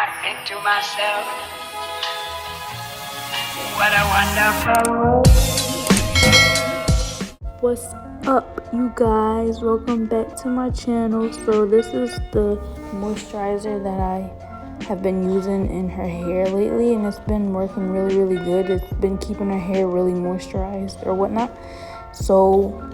thought into myself, what a wonderful world. What's up, you guys? Welcome back to my channel. So this is the moisturizer that I have been using in her hair lately, and it's been working really good. It's been keeping her hair really moisturized or whatnot. So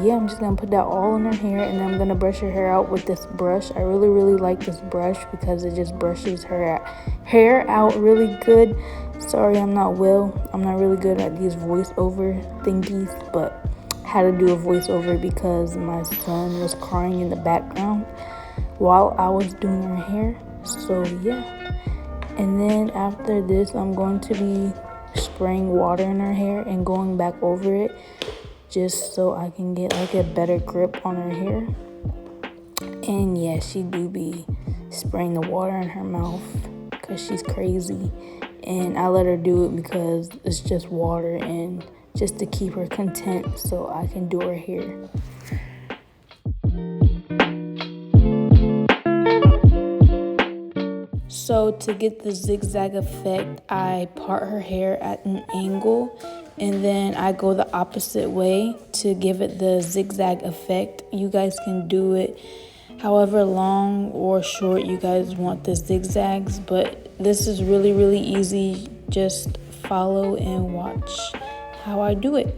yeah, I'm just gonna put that all in her hair, and then I'm gonna brush her hair out with this brush. I really like this brush because it just brushes her hair out really good. Sorry, I'm not really good at these voiceover thingies, but I had to do a voiceover because my son was crying in the background while I was doing her hair. So yeah, and then after this, I'm going to be spraying water in her hair and going back over it, just so I can get like a better grip on her hair. And yeah, she do be spraying the water in her mouth because she's crazy, and I let her do it because it's just water and just to keep her content so I can do her hair. So to get the zigzag effect, I part her hair at an angle, and then I go the opposite way to give it the zigzag effect. You guys can do it however long or short you guys want the zigzags, but this is really easy. Just follow and watch how I do it.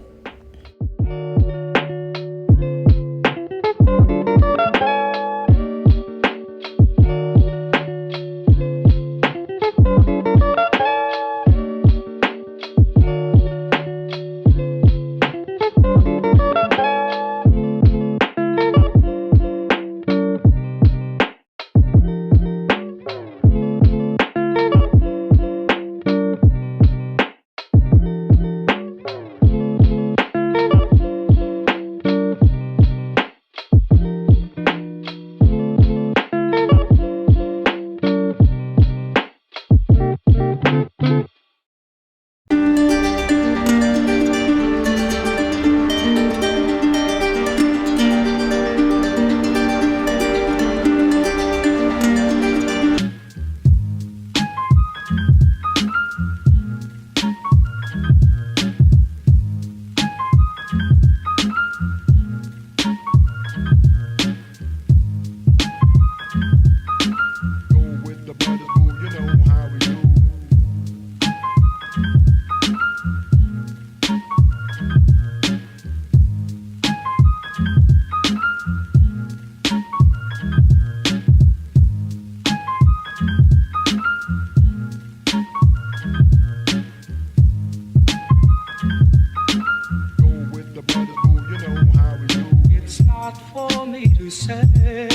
For me to say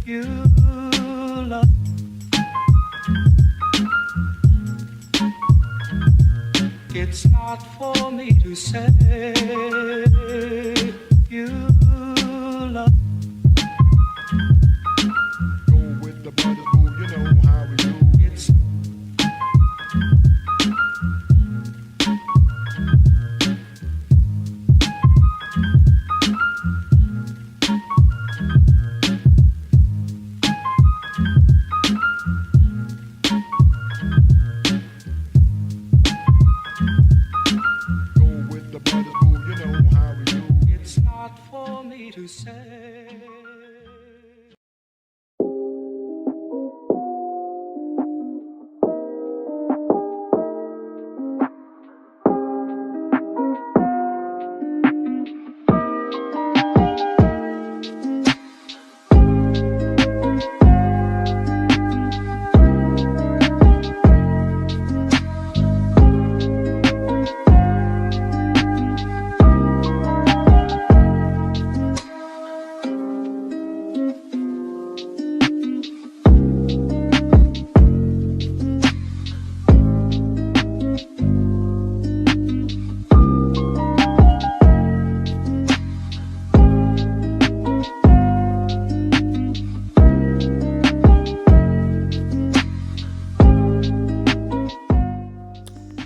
you love. It's not for me to say you love. Go with the brothers, boo, you know how we do. It's for me to say.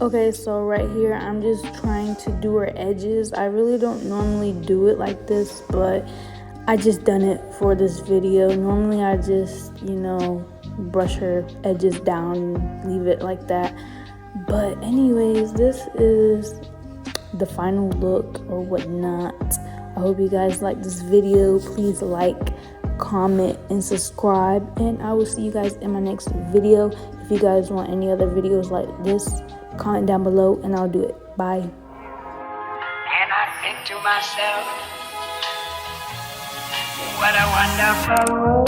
Okay, so right here, I'm just trying to do her edges. I really don't normally do it like this, but I just done it for this video. Normally I just, brush her edges down and leave it like that. But anyways, this is the final look or whatnot. I hope you guys like this video. Please like, comment, and subscribe, and I will see you guys in my next video. If you guys want any other videos like this, comment down below and I'll do it. Bye. And I think to myself, what a wonderful world.